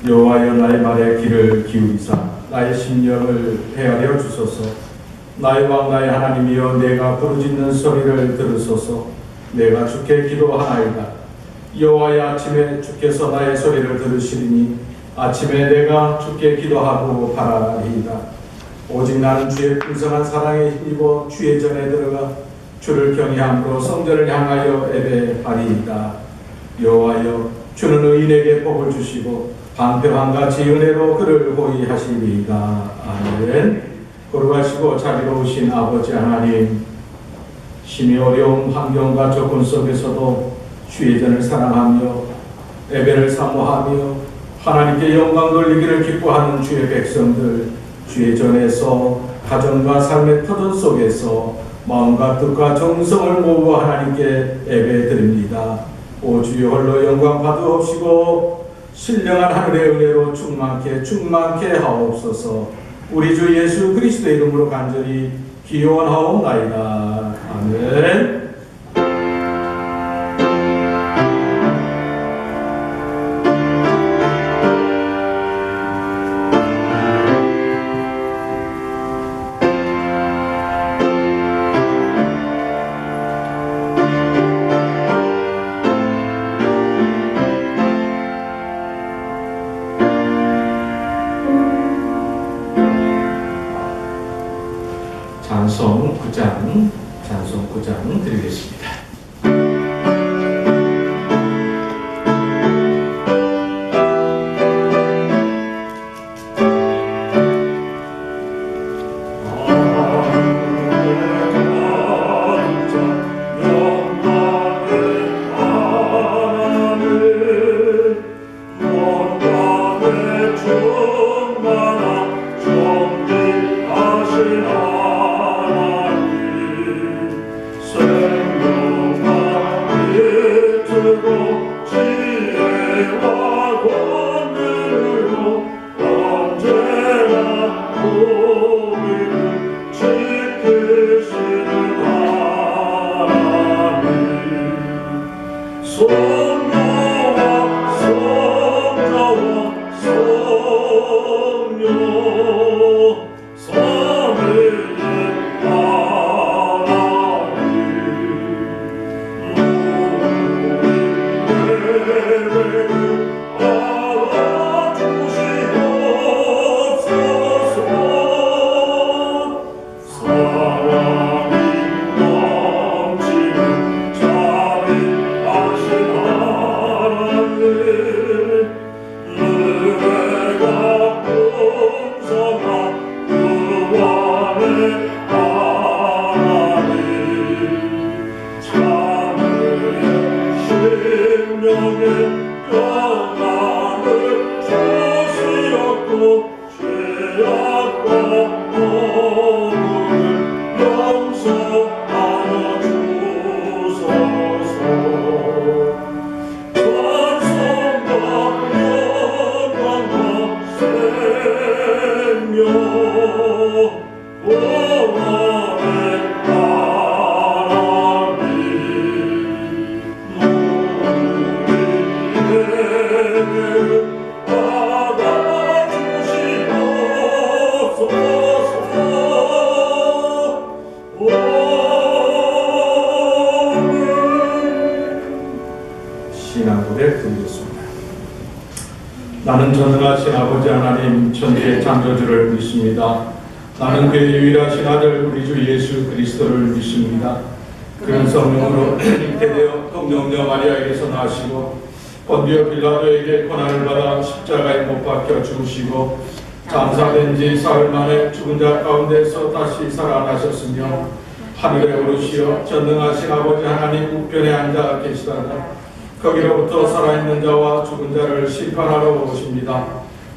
여호와여 나의 말에 귀를 기울이사 나의 심령을 헤아려 주소서. 나의 왕 나의 하나님이여 내가 부르짖는 소리를 들으소서. 내가 주께 기도하나이다. 여호와의 아침에 주께서 나의 소리를 들으시리니 아침에 내가 주께 기도하고 바라리이다. 오직 나는 주의 풍성한 사랑에 힘입어 주의 전에 들어가 주를 경외함으로 성전을 향하여 예배하리이다. 여호와여 주는 의인에게 복을 주시고 방패왕같이 은혜로 그를 호위하시리이다. 아멘. 거룩하시고 자비로우신 아버지 하나님, 심히 어려운 환경과 조건 속에서도 주의 전을 사랑하며 예배를 사모하며 하나님께 영광 돌리기를 기뻐하는 주의 백성들, 주의 전에서 가정과 삶의 터전 속에서 마음과 뜻과 정성을 모으고 하나님께 예배드립니다. 오 주여 홀로 영광 받으옵시고 신령한 하늘의 은혜로 충만케 하옵소서. 우리 주 예수 그리스도의 이름으로 간절히 기원하옵나이다. 아멘. 찬송 9장 드리겠습니다. 나는 전능하신 아버지 하나님 천지의 창조주를 믿습니다. 나는 그의 유일하신 아들 우리 주 예수 그리스도를 믿습니다. 그는 성령으로 잉태되어 동정녀 마리아에게서 나시고 본디오 빌라도에게 고난을 받아 십자가에 못 박혀 죽으시고 장사된 지 사흘 만에 죽은 자 가운데서 다시 살아나셨으며 하늘에 오르시어 전능하신 아버지 하나님 우편에 앉아 계시다가 거기로부터 살아있는 자와 죽은 자를 심판하러 오십니다.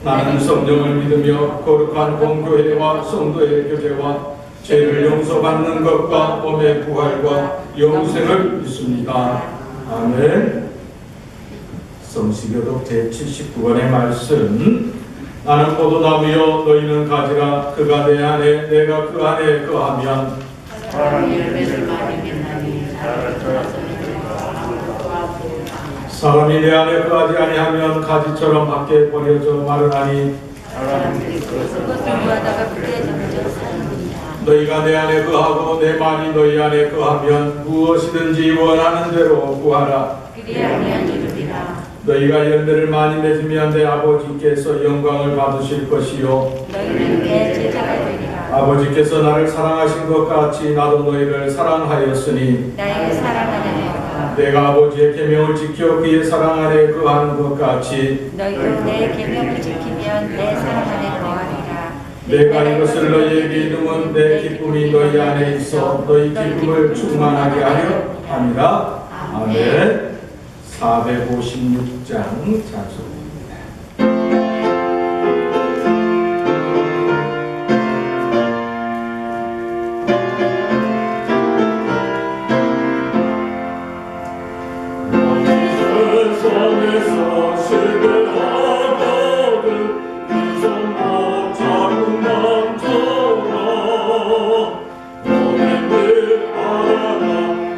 나는 성령을 믿으며 거룩한 공교회와 성도의 교제와 죄를 용서받는 것과 몸의 부활과 영생을 믿습니다. 아멘. 성시교독 제79권의 말씀. 나는 포도나무여 너희는 가지라. 그가 내 안에 내가 그 안에 거하면 열매를 많이 맺나니 나를 돌아서는 사람이 내 안에 거하지 아니하면 가지처럼 밖에 버려져 마르나니 그것을 구하다가 그의 점점 사는이라. 너희가 내 안에 거하고 내 말이 너희 안에 거하면 무엇이든지 원하는 대로 구하라. 그리 아니한 이르리라. 너희가 열매를 많이 맺으면 내 아버지께서 영광을 받으실 것이요 너희는 내 제자가 되리라. 아버지께서 나를 사랑하신 것 같이 나도 너희를 사랑하였으니 나에게 사랑하느니라. 내가 아버지의 계명을 지켜 그의 사랑 안에 거하는 것 같이 너희도 내 계명을 지키면 내 사랑 안에 거하리라. 내가 이것을 너희에게 이름은 내 기쁨이 너희 안에 있어 너희 기쁨을 충만하게 하려 함이라. 아멘. 456장 찬송입니다. 세상에서 실패하거든 이손 못 잡으면 좋아 너는 늘 알아라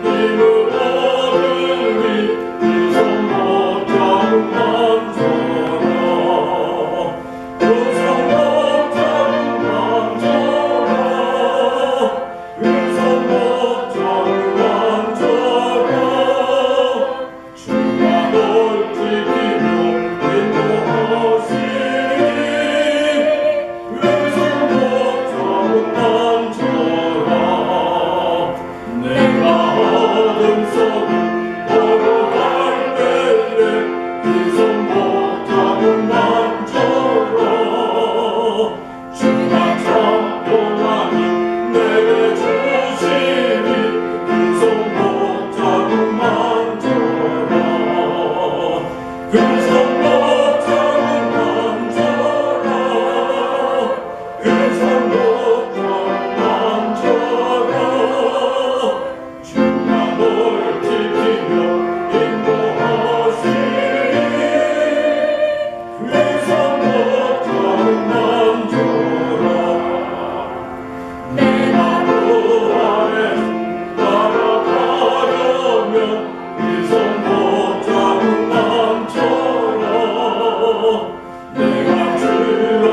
힘을 얻으니 이손 못 잡으면 좋아 이손 못 잡으면 좋아 이손 못 잡으면 좋아 주가 널 지키며 인도하시니 의손 못 잡으면 좋아 내가 어둠 속을 걸어갈 때에 의손 못 잡으면 좋아 주가 참동하니 내게 주시니 의손 못 잡으면 좋아 의손 못 잡으면 좋아 의손 못 잡으면 좋아 주가 널 지키며 인도하시니 의손 못 잡으면 좋아 내가 그 안에 따라가려면 의손 못 잡으면 좋아 내가 주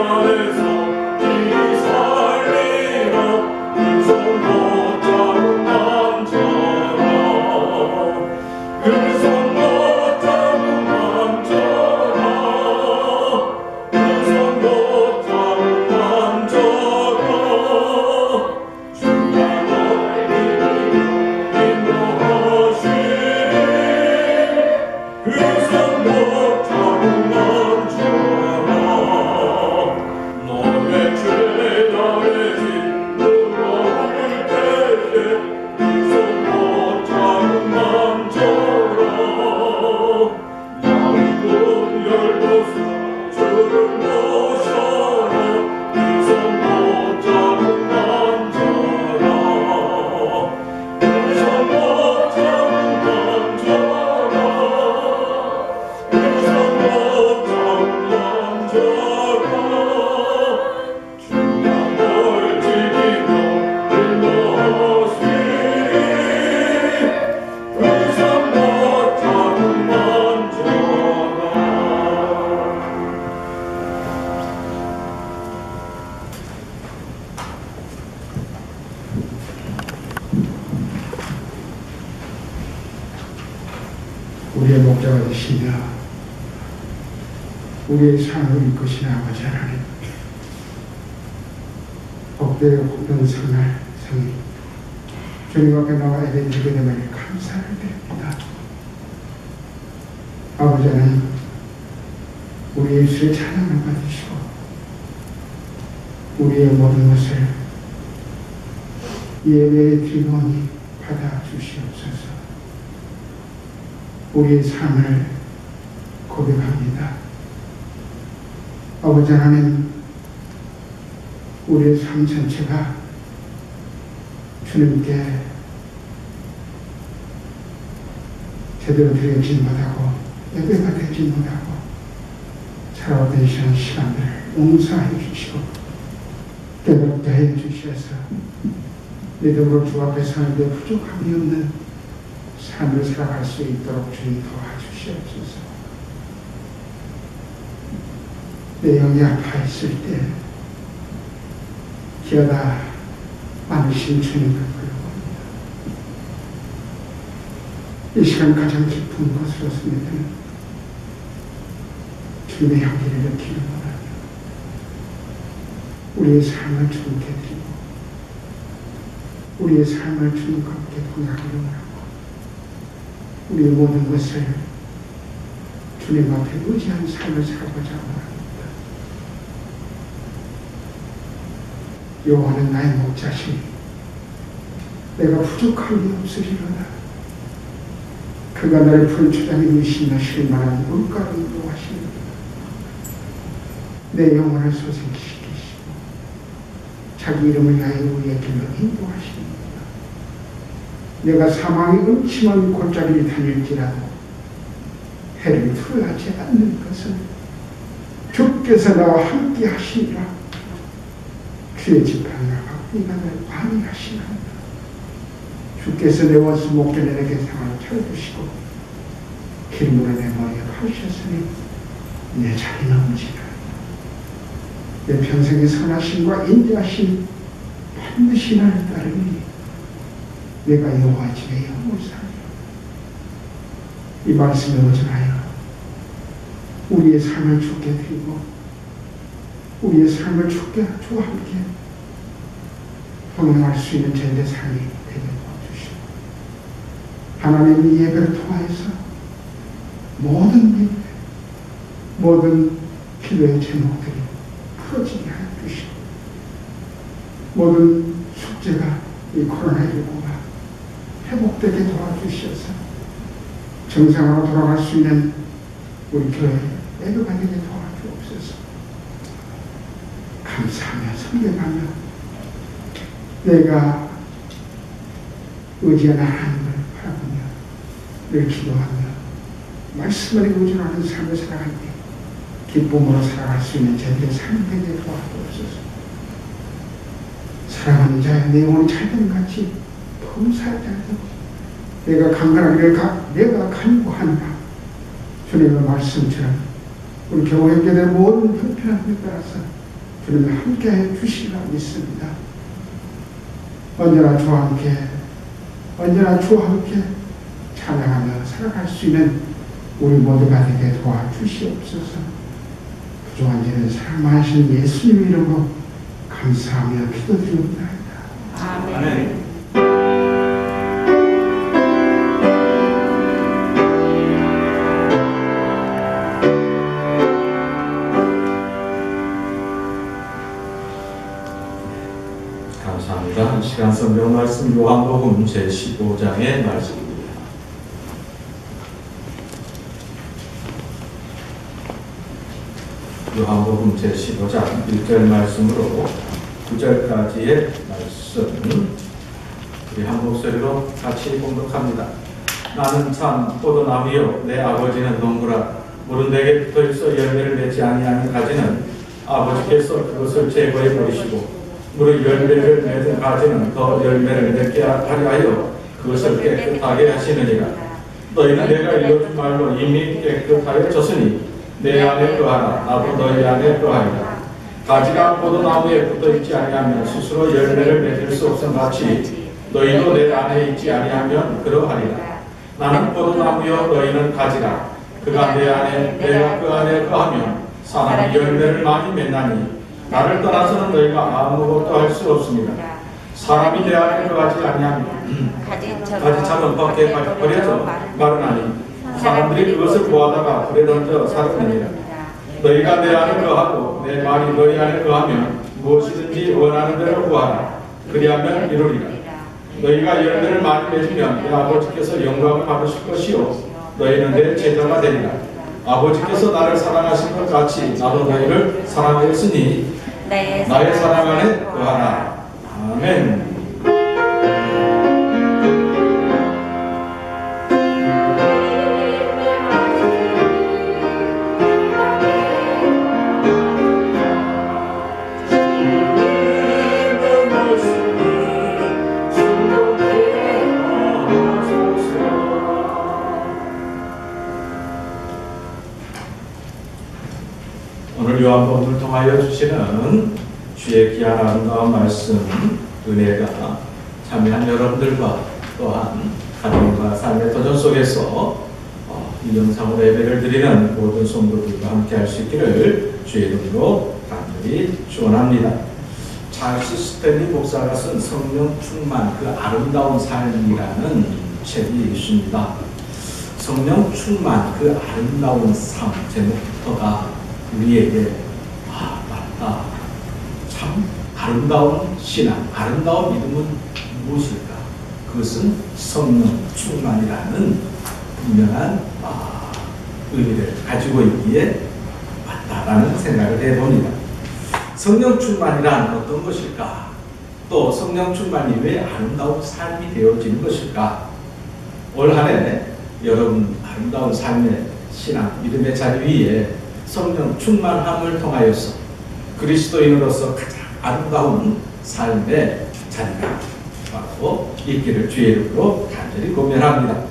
안에서 길이 살리라 의손 못 잡으면 좋아 의손 못 잡으면 좋아 의손 못 잡으면 좋아 주가 널 이끌며 인도하시니 의손 못 잡으면 좋아 너의 죄가 되지 무거울 때에 의손 못 잡으면 좋아 마음 문 열고서 주를 모셔라 의손 못 잡으면 좋아 의손 못 잡으면 좋아 의손 못 잡으면 좋아 주가 널 지키며 인도하시니 의손 못 잡으면 좋아 우리의 목자가 되시며 우리의 삶을 이끄시는 아버지 하나님, 복되고 모든 선을 주님 앞에 나와 예배드리게 됨을 감사를 드립니다. 아버지 하나님, 우리 예수의 찬양을 받으시고 우리의 모든 것을 예배의 기본이 받아주시옵소서. 우리의 삶을 고백합니다. 아버지 하나님, 우리의 삶 전체가 주님께 제대로 드려지지 못하고 예배가 되지 못하고 살아왔던 시간들을 용서해 주시고 깨닫게 해 주셔서 믿음으로 주 앞에 사는데 부족함이 없는 삶을 살아갈 수 있도록 주님 도와주시옵소서. 주시옵소서. 내 영이 아파했을 때 기어다 많으신 주님을 부르옵니다. 이 시간 가장 깊은 곳으로 스며드는 주님의 향기를 느끼는 원하며 우리의 삶을 주님께 드리고 우리의 삶을 주님과 함께 동행하기를 원하고 우리의 모든 것을 주님 앞에 의지한 삶을 살고자 원합니다. 여호와는 나의 목자시니 내가 부족한 게 없으리로다. 그가 나를 푸른 초장에 누시며 쉴 만한 물가로 인도하시니 내 영혼을 소생시키시고 자기 이름을 위하여 우리의 길로 인도하십니다. 내가 사망의 음침한 골짜기를 다닐지라도 해를 두려워하지 않는 것은 주께서 나와 함께 하시니라. 주의 지팡이와 박대가 나를 방해하시나이다. 주께서 내 원수 목전에 내게 상을 쳐주시고 기름으로 내 머리에 바르셨으니 내 자리 넘지라. 내 평생의 선하심과 인자하심 반드시 나를 따르니 내가 여호와 집에 영원히 살리라. 이 말씀에 의존하여 우리의 삶을 주께 드리고 우리의 삶을 주와 함께 동행할 수 있는 저희의 삶이 되게 도와주시고 하나님의 예배를 통하여서 모든 예배, 모든 기도의 제목들이 풀어지게 하여 주시고 모든 숙제가 이 코로나19가 회복되게 도와주셔서 정상으로 돌아갈 수 있는 우리 교회 애도가 되게 도와주옵소서. 감사하며 섬겨가며 내가 의지하는 하나님을 바라보며 늘 기도하며 말씀을 의존하는 삶을 살아갈 때 기쁨으로 살아갈 수 있는 저희들의 삶이 되게 도와주옵소서. 사랑하는 자여 내 영혼이 찰떡같이 범사할 자도 내가 강건하기를 내가 간구하노라. 주님의 말씀처럼 우리 교회교회의 모든 형편함에 따라서 주님이 함께해 주시리라 믿습니다. 언제나 주와 함께 찬양하며 살아갈 수 있는 우리 모두가 되게 도와주시옵소서. 부족한 자는 사랑 많으신 예수님 이름으로 감사하며 기도드립니다. 아멘. 감사합니다. 시간 성경 말씀 요한복음 제15장의 말씀입니다. 요한복음 제15장 1절 말씀으로 9절까지의 말씀 우리 한 목소리로 같이 봉독합니다. 나는 참 포도나무요 내 아버지는 농부라. 물은 내게 붙어있어 열매를 맺지 아니하는 가지는 아버지께서 그것을 제거해 버리시고 물의 열매를 맺은 가지는 더 열매를 맺게 하려 하여 그것을 깨끗하게 하시느니라. 너희는 내가 읽어준 말로 이미 깨끗하여졌으니 내 안에 거하라. 나도 너희 안에 거하리라. 가지가 포도나무에 붙어있지 아니하면 스스로 열매를 맺을 수 없음 같이 너희도 내 안에 있지 아니하면 그러하리라. 나는 포도나무요 너희는 가지라. 그가 내 안에 내가 그 안에 거하면 사람이 열매를 많이 맺나니 나를 떠나서는 너희가 아무것도 할 수 없습니다. 사람이 내 안에 거하지 아니하면 가지처럼 밖에 버려져 마르나니 사람들이 그것을 구하다가 불에 던져 사르느니라. 너희가 내 안에 거하고 내 말이 너희 안에 거하면 무엇이든지 원하는 대로 구하라. 그리하면 이루리라. 너희가 열매를 많이 맺으면 내 아버지께서 영광을 받으실 것이요 너희는 내 제자가 되리라. 아버지께서 나를 사랑하신 것 같이 나도 너희를 사랑하였으니 나의 사랑 안에 거하라. 아멘. 오늘 요한복음을 통하여 주시는 주의 귀한 아름다운 말씀, 은혜가 참여한 여러분들과 또한 가정과 삶의 도전 속에서 이 영상으로 예배를 드리는 모든 성도들과 함께 할 수 있기를 주의 이름으로 간절히 축원합니다. 찰스 스탠리 목사가 쓴 성령 충만 그 아름다운 삶이라는 책이 있습니다. 성령 충만 그 아름다운 삶 제목부터가 우리에게 맞다. 참 아름다운 신앙, 아름다운 믿음은 무엇일까? 그것은 성령 충만이라는 분명한 의미를 가지고 있기에 맞다라는 생각을 해봅니다. 성령 충만이란 어떤 것일까? 또 성령 충만이 왜 아름다운 삶이 되어지는 것일까? 올 한 해 여러분 아름다운 삶의 신앙, 믿음의 자리 위에 성령 충만함을 통하여서 그리스도인으로서 가장 아름다운 삶의 자리가 바로 있기를 주의 이름으로 간절히 고면합니다.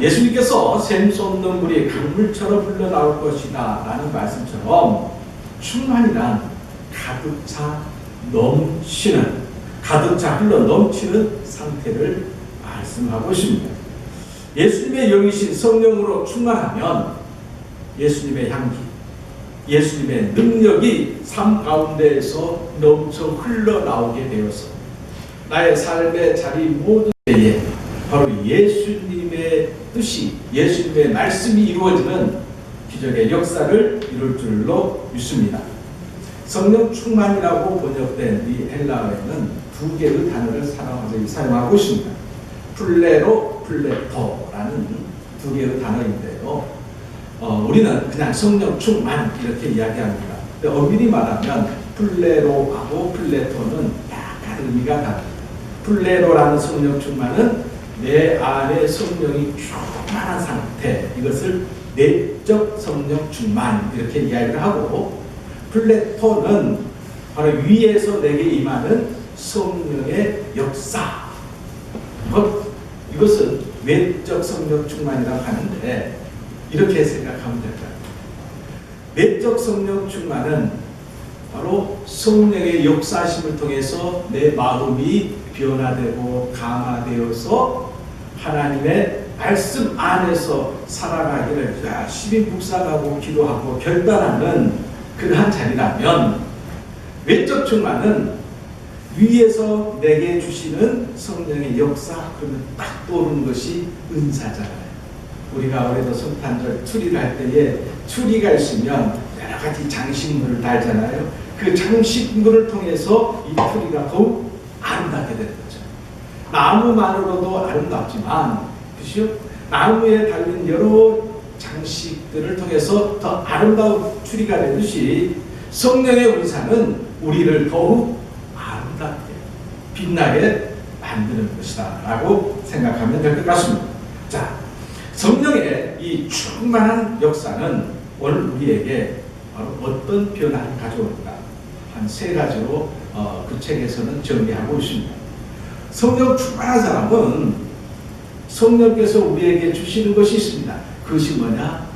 예수님께서 샘솟는 물이 강물처럼 흘러나올 것이다 라는 말씀처럼 충만이란 가득 차 넘치는, 가득 차 흘러 넘치는 상태를 말씀하고 있습니다. 예수님의 영이신 성령으로 충만하면 예수님의 향기, 예수님의 능력이 삶 가운데에서 넘쳐 흘러나오게 되어서 나의 삶의 자리 모든 때에 바로 예수님의 뜻이, 예수님의 말씀이 이루어지는 기적의 역사를 이룰 줄로 믿습니다. 성령 충만이라고 번역된 이 헬라어에는 두 개의 단어를 사용하고 있습니다. 플레로, 플레토라는 두 개의 단어인데요. 우리는 그냥 성령 충만 이렇게 이야기합니다. 근데 엄밀히 말하면 플레로하고 플레토는 약간 의미가 다릅니다. 플레로라는 성령 충만은 내 안에 성령이 충만한 상태, 이것을 내적 성령 충만 이렇게 이야기를 하고, 플레토는 바로 위에서 내게 임하는 성령의 역사, 이것은 외적 성령 충만이라고 하는데 이렇게 생각하면 될 것 같아요. 내적 성령 충만은 바로 성령의 역사심을 통해서 내 마음이 변화되고 강화되어서 하나님의 말씀 안에서 살아가기를 열심히 묵상하고 기도하고 결단하는 그러한 자리라면, 외적 충만은 위에서 내게 주시는 성령의 역사, 그러면 딱 떠오르는 것이 은사잖아요. 우리가 올해도 성탄절 추리를 할 때에 추리가 있으면 여러 가지 장식물을 달잖아요. 그 장식물을 통해서 이 추리가 더욱 아름답게 되는 거죠. 나무만으로도 아름답지만, 그죠? 나무에 달린 여러 장식들을 통해서 더 아름다운 추리가 되듯이 성령의 은사는 우리를 더욱 아름답게 빛나게 만드는 것이다 라고 생각하면 될 것 같습니다. 자, 성령의 이 충만한 역사는 오늘 우리에게 바로 어떤 변화를 가져올까? 한 세 가지로 그 책에서는 정리하고 있습니다. 성령 충만한 사람은 성령께서 우리에게 주시는 것이 있습니다. 그것이 뭐냐?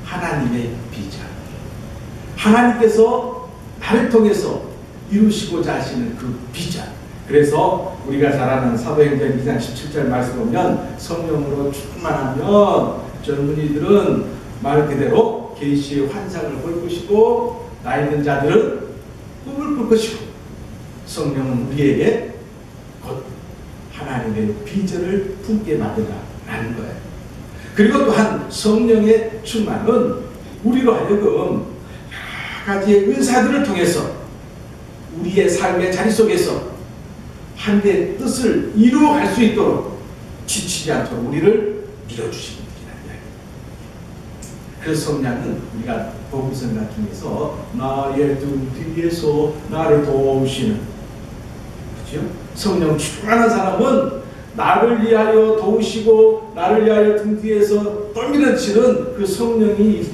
하나님의 비전. 하나님께서 나를 통해서 이루시고자 하시는 그 비전. 그래서 우리가 잘 아는 사도행전 2장 17절 말씀 보면 성령으로 충만하면 젊은이들은 말 그대로 계시의 환상을 볼 것이고 나이 있는 자들은 꿈을 꿀 것이고 성령은 우리에게 곧 하나님의 비전을 품게 만들라는 거예요. 그리고 또한 성령의 충만은 우리로 하여금 여러 가지의 은사들을 통해서 우리의 삶의 자리 속에서 하나님의 뜻을 이루어갈 수 있도록 지치지 않도록 우리를 밀어주시는 분이라는 이야기. 그래서 성령은 우리가 복음성가 중에서 나의 등 뒤에서 나를 도우시는, 그렇죠? 성령 충만한 사람은 나를 위하여 도우시고 나를 위하여 등 뒤에서 떠밀어치는 그 성령이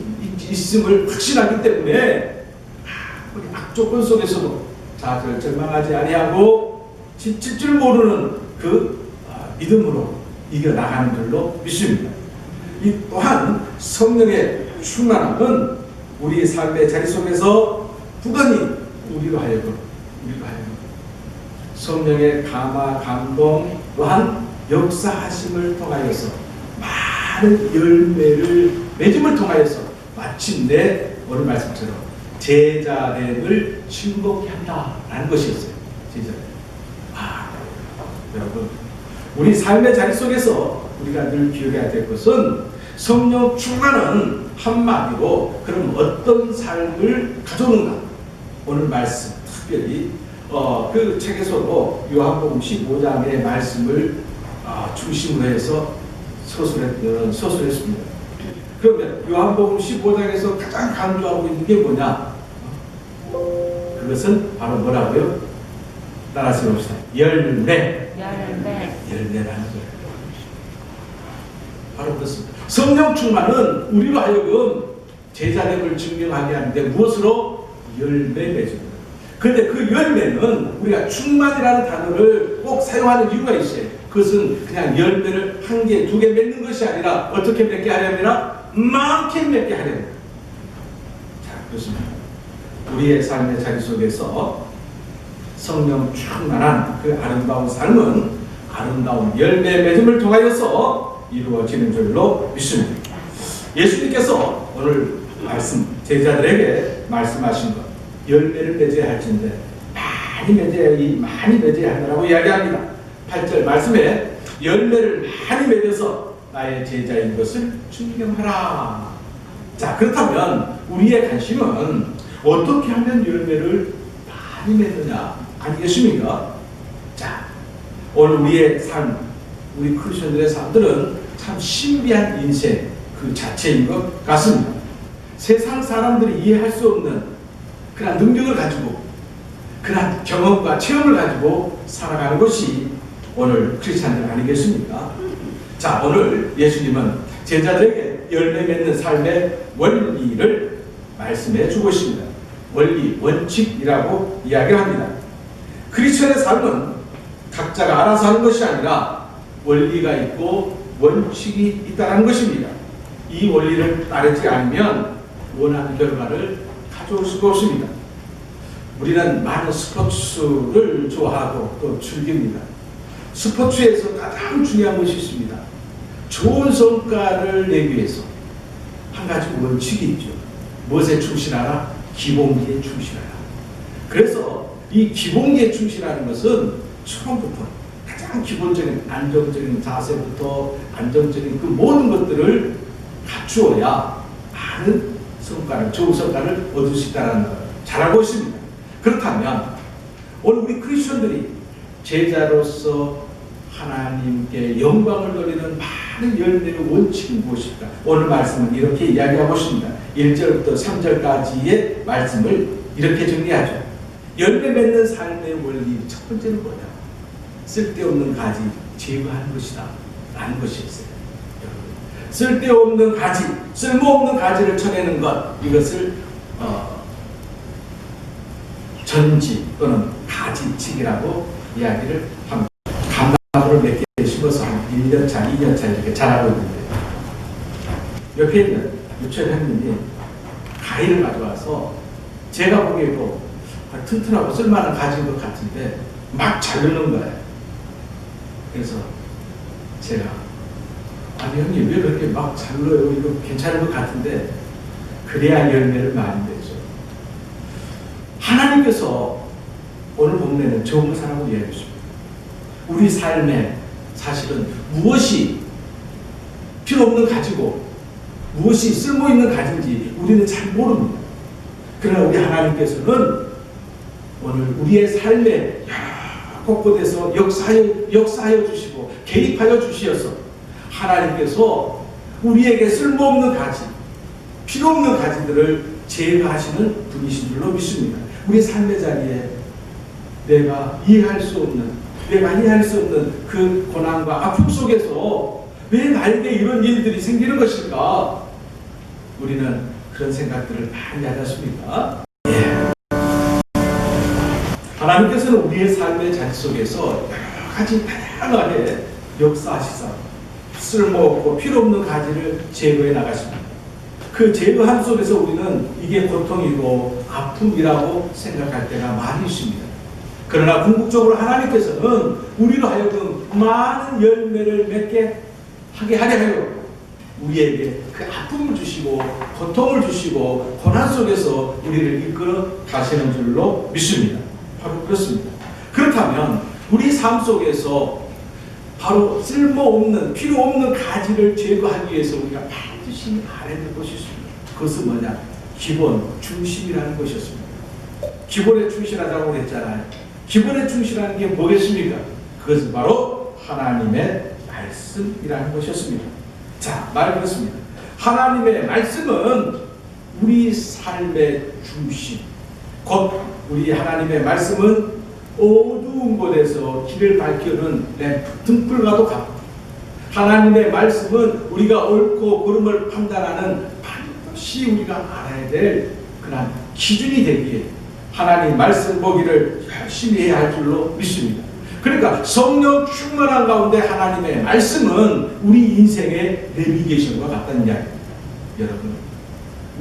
있음을 확신하기 때문에 우리 악조건 속에서도 자들 절망하지 아니하고 지칠 줄 모르는 그 믿음으로 이겨나가는 줄로 믿습니다. 이 또한 성령의 충만함은 우리 삶의 자리 속에서 부단히 우리로 하여금 성령의 감화, 감동 또한 역사하심을 통하여서 많은 열매를 맺음을 통하여서 마침내 오늘 말씀처럼 제자됨을 즐겁게 한다라는 것이었어요. 제자됨. 여러분, 우리 삶의 자리 속에서 우리가 늘 기억해야 될 것은 성령 충만은 한마디로 그럼 어떤 삶을 가져오는가. 오늘 말씀 특별히 그 책에서도 요한복음 15장의 말씀을 중심으로 해서 서술했습니다. 그러면 요한복음 15장에서 가장 강조하고 있는 게 뭐냐? 그것은 바로 뭐라고요? 따라서 봅시다. 열매라는 거예요. 바로 그렇습니다. 성령 충만은 우리로 하여금 제자됨을 증명하게 하는데 무엇으로? 열매 맺습니다. 그런데 그 열매는 우리가 충만이라는 단어를 꼭 사용하는 이유가 있어요. 그것은 그냥 열매를 한 개, 두 개 맺는 것이 아니라 어떻게 맺게 하려면 많게 맺게 하려면. 자, 그렇습니다. 우리의 삶의 자리 속에서 성령 충만한 그 아름다운 삶은 아름다운 열매 맺음을 통하여서 이루어지는 줄로 믿습니다. 예수님께서 오늘 제자들에게 말씀하신 것, 열매를 맺어야 할진데 많이 맺어야 한다고 이야기합니다. 8절 말씀에 열매를 많이 맺어서 나의 제자인 것을 증명하라. 자, 그렇다면 우리의 관심은 어떻게 하면 열매를 많이 맺느냐 아니겠습니까? 자, 오늘 우리의 삶, 우리 크리스천들의 삶들은 참 신비한 인생 그 자체인 것 같습니다. 세상 사람들이 이해할 수 없는 그런 능력을 가지고 그런 경험과 체험을 가지고 살아가는 것이 오늘 크리스찬들 아니겠습니까? 자, 오늘 예수님은 제자들에게 열매 맺는 삶의 원리를 말씀해 주고 있습니다. 원리, 원칙이라고 이야기합니다. 크리스천의 삶은 각자가 알아서 하는 것이 아니라 원리가 있고 원칙이 있다는 것입니다. 이 원리를 따르지 않으면 원하는 결과를 가져올 수가 없습니다. 우리는 많은 스포츠를 좋아하고 또 즐깁니다. 스포츠에서 가장 중요한 것이 있습니다. 좋은 성과를 내기 위해서 한 가지 원칙이 있죠. 무엇에 충실하라? 기본기에 충실하라. 그래서 이 기본기에 충실하는 것은 처음부터 가장 기본적인 안정적인 자세부터 안정적인 그 모든 것들을 갖추어야 많은 성과를, 좋은 성과를 얻을 수 있다는 걸 잘 알고 있습니다. 그렇다면 오늘 우리 크리스천들이 제자로서 하나님께 영광을 돌리는 많은 열매의 원칙이 무엇일까? 오늘 말씀은 이렇게 이야기하고 있습니다. 1절부터 3절까지의 말씀을 이렇게 정리하죠. 열매 맺는 삶의 원리 첫 번째는 뭐냐? 쓸데없는 가지 제거하는 것이다 라는 것이었어요. 쓸데없는 가지, 쓸모없는 가지를 쳐내는 것, 이것을 전지 또는 가지치기라고 이야기를 합니다. 감나무를 몇 개 심어서 한 1년차, 2년차 이렇게 자라고 있는데 옆에 있는 유치원 형님이 가위를 가져와서 제가 보기에도 튼튼하고 쓸만한 가지인 것 같은데 막 자르는 거예요. 그래서 제가 아니 형님 왜 그렇게 막 잘라요? 이거 괜찮은 것 같은데 그래야 열매를 많이 맺죠. 하나님께서 오늘 본문에는 좋은 사람으로 이야기했습니다. 우리 삶에 사실은 무엇이 필요 없는 가지고 무엇이 쓸모있는 가지인지 우리는 잘 모릅니다. 그러나 우리 하나님께서는 오늘 우리의 삶에 여러 곳곳에서 역사하여 주시고 개입하여 주시어서 하나님께서 우리에게 쓸모없는 가지, 필요 없는 가지들을 제거하시는 분이신 줄로 믿습니다. 우리 삶의 자리에 내가 이해할 수 없는 그 고난과 아픔 속에서 왜 나에게 이런 일들이 생기는 것일까? 우리는 그런 생각들을 많이 하지 않습니까? 예. 하나님께서는 우리의 삶의 자리 속에서 여러 가지 다양하게 역사하시사 쓸모없고 필요없는 가지를 제거해 나가십니다. 그 제거함 속에서 우리는 이게 고통이고 아픔이라고 생각할 때가 많이 있습니다. 그러나 궁극적으로 하나님께서는 우리로 하여금 많은 열매를 맺게 하게 하려 하여 우리에게 그 아픔을 주시고 고통을 주시고 고난 속에서 우리를 이끌어 가시는 줄로 믿습니다. 바로 그렇습니다. 그렇다면 우리 삶 속에서 바로 쓸모없는 필요없는 가지를 제거하기 위해서 우리가 반드시 알아야 될 것이 있습니다. 그것은 뭐냐? 기본 중심이라는 것이었습니다. 기본에 충실하자고 그랬잖아요. 기본에 충실하는 게 뭐겠습니까? 그것은 바로 하나님의 말씀이라는 것이었습니다. 자, 말 그렇습니다. 하나님의 말씀은 우리 삶의 중심, 곧 우리 하나님의 말씀은 어두운 곳에서 길을 밝히는 램프, 등불과도 같고, 하나님의 말씀은 우리가 옳고 그름을 판단하는 반드시 우리가 알아야 될 그런 기준이 되기에 하나님 말씀 보기를 열심히 해야 할 줄로 믿습니다. 그러니까 성령 충만한 가운데 하나님의 말씀은 우리 인생의 내비게이션과 같다는 이야기입니다. 여러분,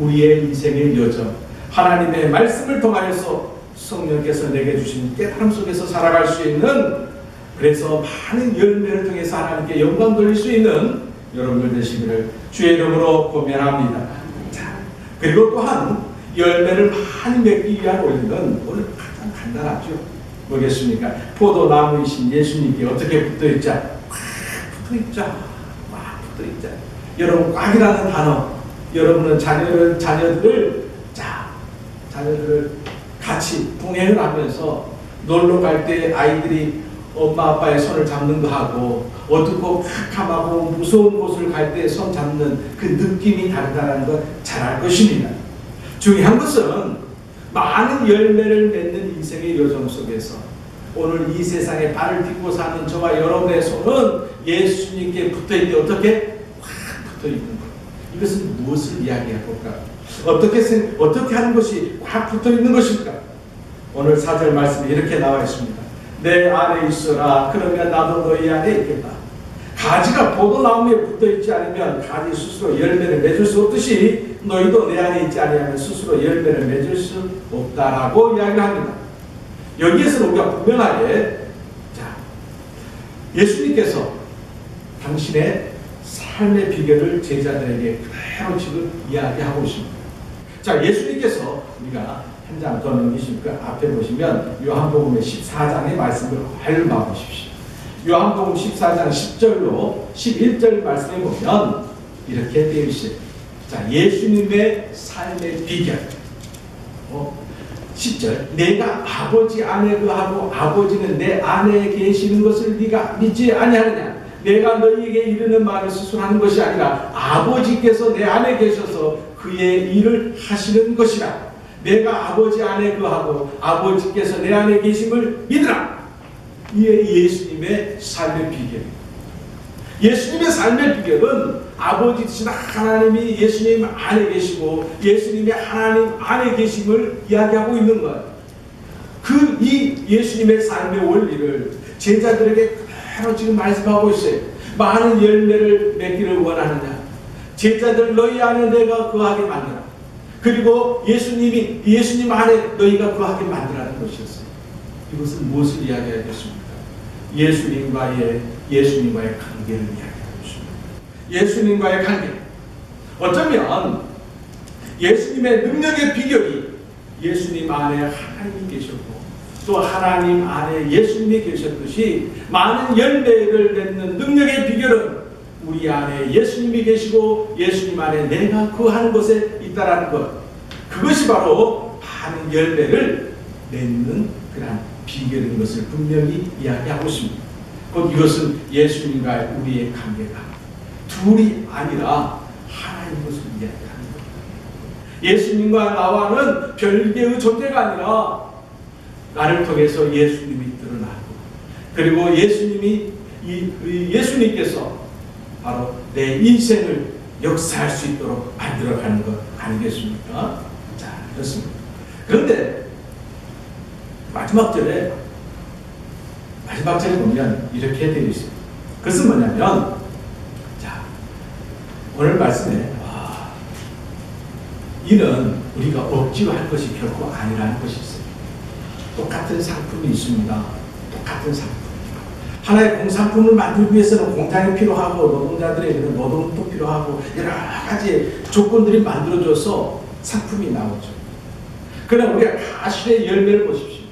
우리의 인생의 여정, 하나님의 말씀을 통하여서 성령께서 내게 주신 깨달음 속에서 살아갈 수 있는, 그래서 많은 열매를 통해서 하나님께 영광 돌릴 수 있는 여러분들 되시기를 주의 이름으로 고면합니다. 자, 그리고 또한 열매를 많이 맺기 위한 원리는 오늘 가장 간단하죠. 뭐겠습니까? 포도나무이신 예수님께 어떻게 붙어있자? 꽉 붙어있자. 꽉 붙어있자. 여러분, 꽉이라는 단어, 여러분은 자녀들을 같이 동행을 하면서 놀러 갈 때 아이들이 엄마 아빠의 손을 잡는 거 하고, 어둡고 캄캄하고 무서운 곳을 갈 때 손 잡는 그 느낌이 다르다는 걸 잘 알 것입니다. 중요한 것은 많은 열매를 맺는 인생의 여정 속에서 오늘 이 세상에 발을 딛고 사는 저와 여러분의 손은 예수님께 붙어있는데 어떻게? 확 붙어있는 것. 이것은 무엇을 이야기할까? 어떻게 하는 것이 확 붙어있는 것일까? 오늘 4절 말씀에 이렇게 나와 있습니다. 내 안에 있어라. 그러면 나도 너희 안에 있겠다. 가지가 포도나무에 붙어있지 않으면 가지 스스로 열매를 맺을 수 없듯이 너희도 내 안에 있지 않으면 스스로 열매를 맺을 수 없다라고 이야기합니다. 여기에서는 우리가 분명하게 예수님께서 당신의 삶의 비결을 제자들에게 그대로 지금 이야기하고 있습니다. 자, 예수님께서 우리가 한 장 더 넘기시니까 앞에 보시면 요한복음의 14장의 말씀을 밟아 보십시오. 요한복음 14장 10절로 11절 말씀에 보면 이렇게 되어 있어요. 자, 예수님의 삶의 비결. 10절. 내가 아버지 안에 거하고 아버지는 내 안에 계시는 것을 네가 믿지 아니하느냐? 내가 너희에게 이르는 말을 스스로 하는 것이 아니라 아버지께서 내 안에 계셔서 그의 일을 하시는 것이라. 내가 아버지 안에 거하고 아버지께서 내 안에 계심을 믿으라. 이게 예수님의 삶의 비결입니다. 예수님의 삶의 비결은 아버지 되신 하나님이 예수님 안에 계시고 예수님의 하나님 안에 계심을 이야기하고 있는 거예요. 이 예수님의 삶의 원리를 제자들에게 그대로 지금 말씀하고 있어요. 많은 열매를 맺기를 원하느냐? 제자들 너희 안에 내가 거하게 만들어. 그리고 예수님 안에 너희가 거하게 만들라는 것이었어요. 이것은 무엇을 이야기하겠습니까? 예수님과의 관계를 이야기하고 있습니다. 예수님과의 관계. 어쩌면 예수님의 능력의 비결이 예수님 안에 하나님이 계셨고 또 하나님 안에 예수님이 계셨듯이 많은 열매를 맺는 능력의 비결은 우리 안에 예수님이 계시고 예수님 안에 내가 거하는 곳에 있다라는 것. 그것이 바로 많은 열매를 맺는 그런 비결인 것을 분명히 이야기하고 있습니다. 곧 이것은 예수님과 우리의 관계가 둘이 아니라 하나님 것을 이야기하는 겁니다. 예수님과 나와는 별개의 존재가 아니라 나를 통해서 예수님이 드러나고 그리고 예수님께서 바로 내 인생을 역사할 수 있도록 만들어가는 것 아니겠습니까? 자, 그렇습니다. 그런데 마지막 절에 보면 이렇게 되어 있어요. 그것은 뭐냐면, 자, 오늘 말씀에 이는 우리가 억지로 할 것이 결코 아니라는 것이 있어요. 똑같은 상품이 있습니다. 똑같은 상품. 하나의 공산품을 만들기 위해서는 공장이 필요하고 노동자들의 노동도 필요하고 여러 가지 조건들이 만들어져서 상품이 나오죠. 그러나 우리가 가실의 열매를 보십시오.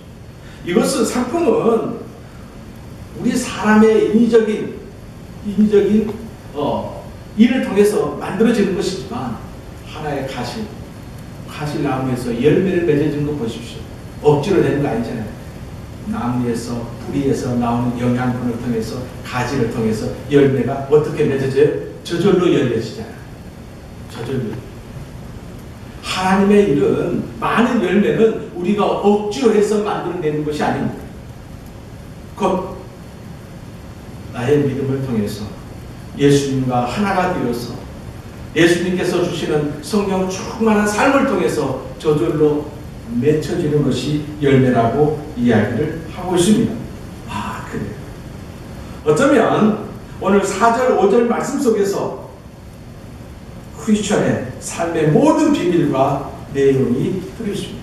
이것은 상품은 우리 사람의 인위적인 일을 통해서 만들어지는 것이지만 하나의 가실 나무에서 열매를 맺어주는 거 보십시오. 억지로 되는 거 아니잖아요. 나무에서 뿌리에서 나오는 영양분을 통해서 가지를 통해서 열매가 어떻게 맺어져요? 저절로 열려지잖아요. 저절로. 하나님의 일은 많은 열매는 우리가 억지로 해서 만들어내는 것이 아닙니다. 곧 나의 믿음을 통해서 예수님과 하나가 되어서 예수님께서 주시는 성령 충만한 삶을 통해서 저절로 맺혀지는 것이 열매라고 이야기를 하고 있습니다. 아, 그래요. 어쩌면 오늘 4절, 5절 말씀 속에서 크리스천의 삶의 모든 비밀과 내용이 들어있습니다.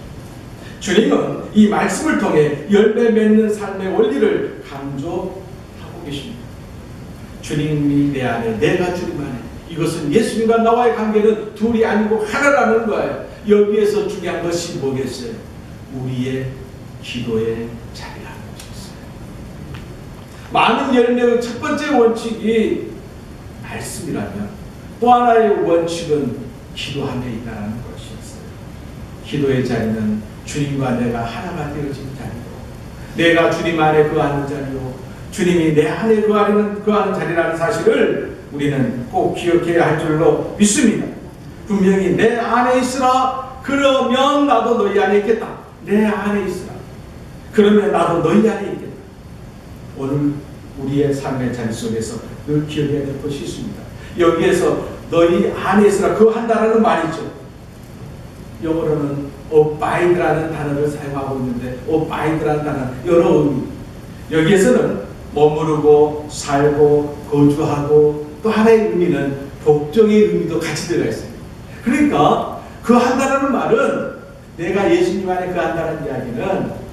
주님은 이 말씀을 통해 열매 맺는 삶의 원리를 강조하고 계십니다. 주님이 내 안에, 내가 주님 안에. 이것은 예수님과 나와의 관계는 둘이 아니고 하나라는 거예요. 여기에서 중요한 것이 뭐겠어요? 우리의 기도의 자리라는 것이었어요. 많은 열매의 첫 번째 원칙이 말씀이라면 또 하나의 원칙은 기도함에 있다는 것이었어요. 기도의 자리는 주님과 내가 하나가 되어진 자리고 내가 주님 안에 거하는 자리요 주님이 내 안에 거하는 자리라는 사실을 우리는 꼭 기억해야 할 줄로 믿습니다. 분명히 내 안에 있으라. 그러면 나도 너희 안에 있겠다. 내 안에 있으라. 그러면 나도 너희 안에 있겠다. 오늘 우리의 삶의 자리 속에서 늘 기억해야 될 것이 있습니다. 여기에서 너희 안에 있으라 거한다라는 말이죠. 영어로는 abide라는 단어를 사용하고 있는데 abide라는 단어는 여러 의미. 여기에서는 머무르고 살고 거주하고 또 하나의 의미는 복종의 의미도 같이 들어가 있어요. 그러니까 그 한다는 말은 내가 예수님 안에 그 한다는 이야기는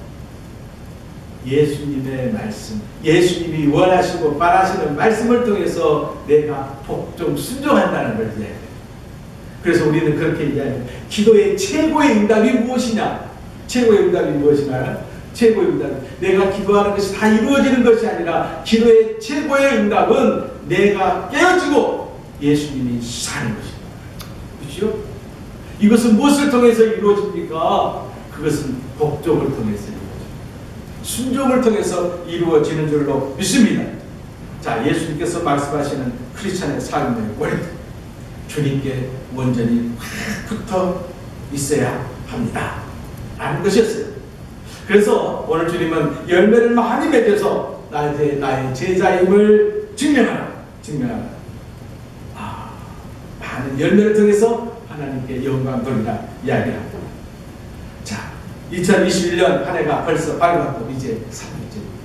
예수님의 말씀, 예수님이 원하시고 바라시는 말씀을 통해서 내가 복종, 순종한다는 걸 이야기해요. 그래서 우리는 그렇게 이야기해요. 기도의 최고의 응답이 무엇이냐? 최고의 응답이 무엇이냐? 최고의 응답은 내가 기도하는 것이 다 이루어지는 것이 아니라 기도의 최고의 응답은 내가 깨어지고 예수님이 사는 것입니다. 그렇죠? 이것은 무엇을 통해서 이루어집니까? 그것은 복종을 통해서 이루어집니다. 순종을 통해서 이루어지는 줄로 믿습니다. 자, 예수님께서 말씀하시는 크리스찬의 삶의 원리, 주님께 온전히 붙어 있어야 합니다. 라는 것이었어요. 그래서 오늘 주님은 열매를 많이 맺어서 나의 제자임을 증명하라. 많은 열매를 통해서 하나님께 영광 돌리라 이야기합니다. 자, 2021년 한 해가 벌써 밝았고 이제 3일째입니다.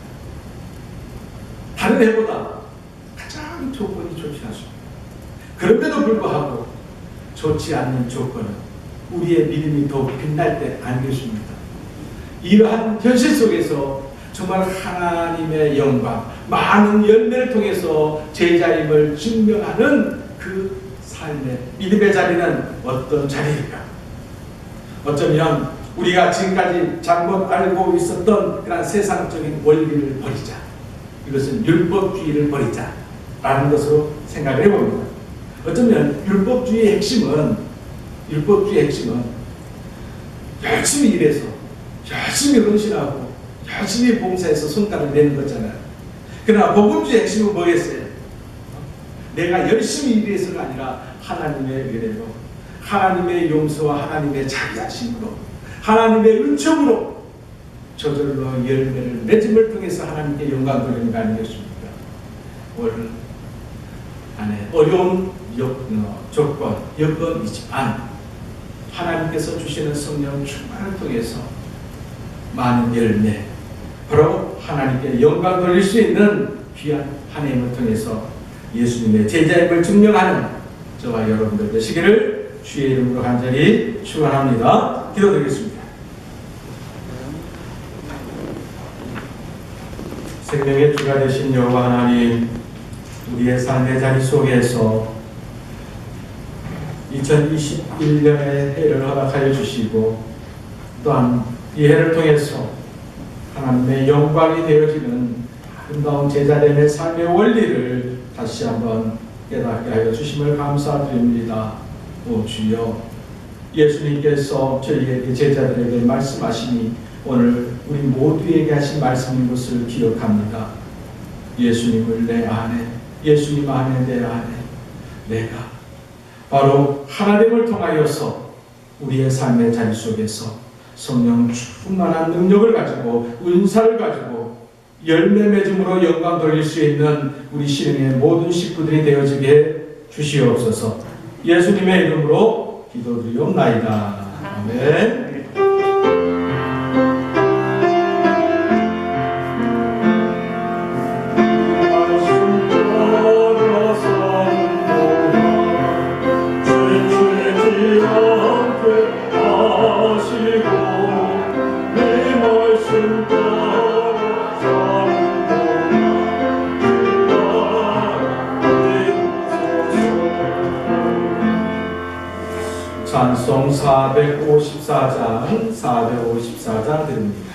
다른 해보다 가장 조건이 좋지 않습니다. 그런데도 불구하고 좋지 않는 조건은 우리의 믿음이 더욱 빛날 때 아니겠습니까? 이러한 현실 속에서 정말 하나님의 영광, 많은 열매를 통해서 제자임을 증명하는 그 삶의 믿음의 자리는 어떤 자리일까? 어쩌면 우리가 지금까지 잘못 알고 있었던 그런 세상적인 원리를 버리자. 이것은 율법주의를 버리자. 라는 것으로 생각을 해봅니다. 어쩌면 율법주의의 핵심은 열심히 일해서 열심히 헌신하고 열심히 봉사해서 성과를 내는 거잖아요. 그러나 복음주의 핵심은 뭐겠어요? 내가 열심히 일해서가 아니라 하나님의 은혜로, 하나님의 용서와 하나님의 자비하심으로, 하나님의 은총으로 저절로 열매를 맺음을 통해서 하나님께 영광 돌리는 거 아니겠습니까? 올 안에 어려운 조건, 여건이지만 하나님께서 주시는 성령 충만을 통해서 많은 열매, 바로 하나님께 영광 돌릴 수 있는 귀한 한 해를 통해서 예수님의 제자임을 증명하는 저와 여러분들 되시기를 주의 이름으로 간절히 축원합니다. 기도드리겠습니다. 생명의 주가 되신 여호와 하나님, 우리의 삶의 자리 속에서 2021년의 해를 허락하여 주시고 또한 이 해를 통해서 하나님의 영광이 되어지는 아름다운 제자됨의 삶의 원리를 다시 한번 깨닫게 하여 주심을 감사드립니다. 오 주여, 예수님께서 저희에게 제자들에게 말씀하시니 오늘 우리 모두에게 하신 말씀인 것을 기억합니다. 예수님을 내 안에, 예수님 안에 내 안에 내가 바로 하나님을 통하여서 우리의 삶의 자리 속에서 성령 충만한 능력을 가지고 은사를 가지고 열매 맺음으로 영광 돌릴 수 있는 우리 신앙의 모든 식구들이 되어지게 해 주시옵소서. 예수님의 이름으로 기도드리옵나이다. 아멘. 찬송 454장 드립니다.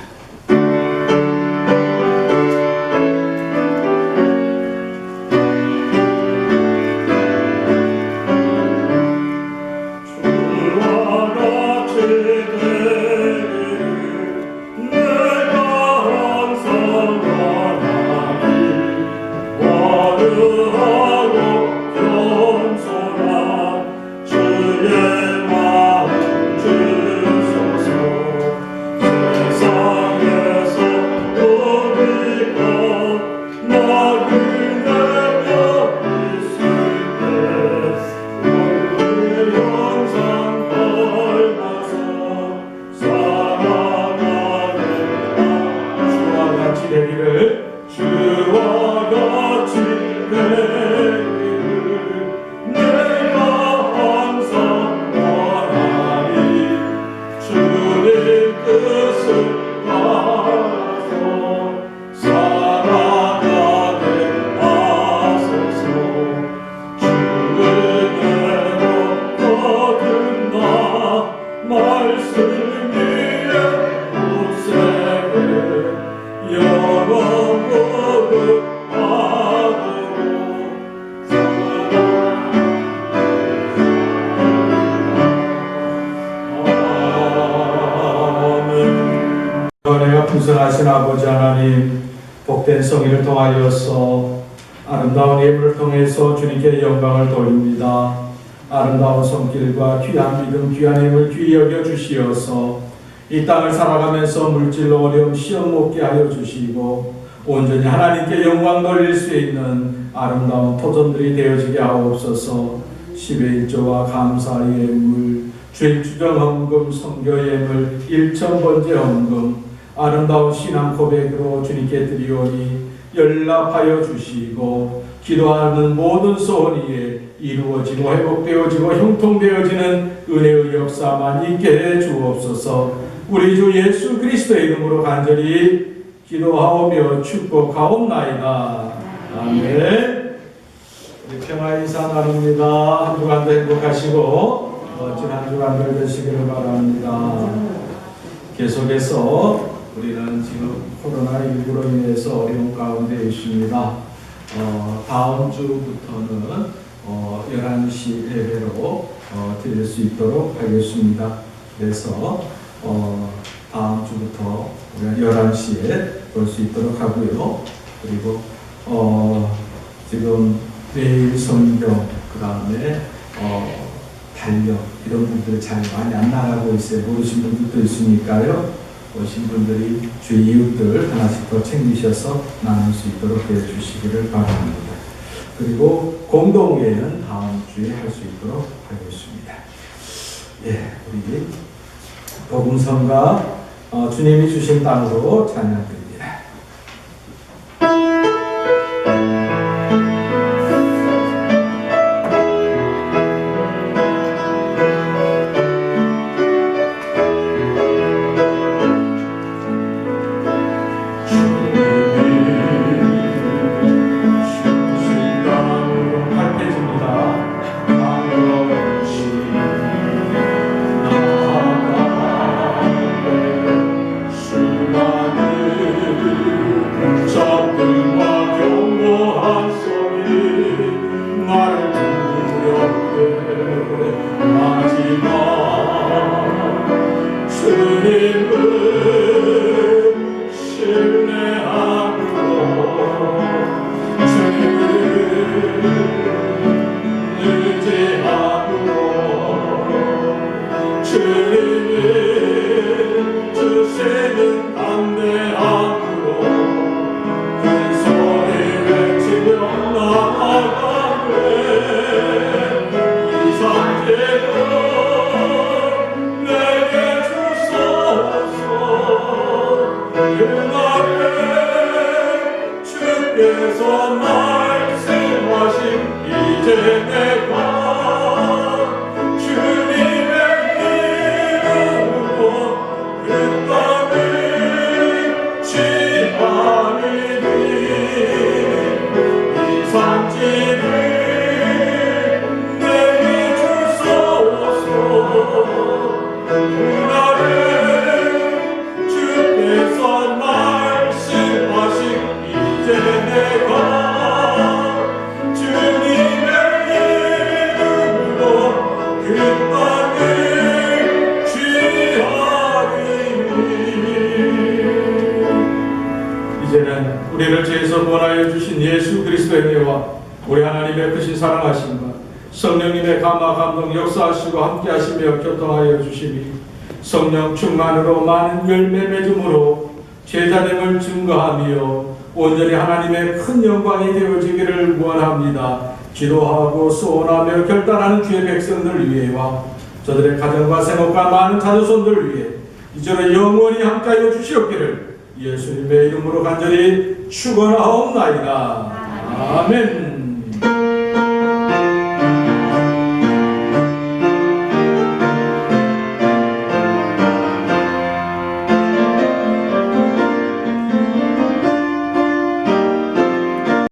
풍성하신 아버지 하나님, 복된 성의를 통하여서 아름다운 예물을 통해서 주님께 영광을 돌립니다. 아름다운 손길과 귀한 믿음, 귀한 힘을 귀히 여겨 주시어서 이 땅을 살아가면서 물질로 어려움 시험 못게 하여 주시고 온전히 하나님께 영광 돌릴 수 있는 아름다운 토전들이 되어지게 하옵소서. 10의 1조와 감사 예물, 주일 주정 헌금, 선교 예물, 1,000번째 헌금, 아름다운 신앙 고백으로 주님께 드리오니 연락하여 주시고 기도하는 모든 소원이 이루어지고 회복되어지고 형통되어지는 은혜의 역사만 있게 해 주옵소서. 우리 주 예수 그리스도의 이름으로 간절히 기도하오며 축복하옵나이다. 아멘. 우리 평화 인사 나눕니다. 한 주간도 행복하시고 멋진 한 주간들 되시기를 바랍니다. 계속해서 우리는 지금 코로나19로 인해서 어려운 가운데 있습니다. 다음 주부터는 11시 예배로 드릴 수 있도록 하겠습니다. 그래서 다음 주부터 우리가 11시에 볼 수 있도록 하고요. 그리고 지금 매일 성경, 그 다음에 달력 이런 분들이 잘 많이 안 나가고 있어요. 모르신 분들도 있으니까요. 오신 분들이 주의 이웃들 하나씩 더 챙기셔서 나눌 수 있도록 해주시기를 바랍니다. 그리고 공동회는 다음 주에 할 수 있도록 하겠습니다. 예, 우리 복음성가 주님이 주신 땅으로 찬양드립니다. 주님을 신뢰함으로 주님을 의지함으로 주님을 주시는 담대함으로 큰 소리 외치며 나아가네 이 상태로 내게 주소서 그날에 주께서 말씀하신 이제 내가 주님의 이름으로 그 땅을 취하리니 이 산지를 내게 주소서 그날에 주께서 말씀하신 이제 내가 주님의 이름으로 그 땅을 취하리니 이제는 우리를 죄에서 구원하여 주신 예수 그리스도의 은혜와 우리 하나님의 크신 사랑하심과 성령님의 감화 감동 역사하시고 함께하시며 교통하여 주시니 성령 충만으로 많은 열매 맺음으로 제자됨을 증거하며 온전히 하나님의 큰 영광이 되어지기를 원합니다. 기도하고 소원하며 결단하는 주의 백성들 위해와 저들의 가정과 생업과 많은 자녀손들 위해 이제는 영원히 함께하여 주시옵기를 예수님의 이름으로 간절히 축원하옵나이다. 아멘.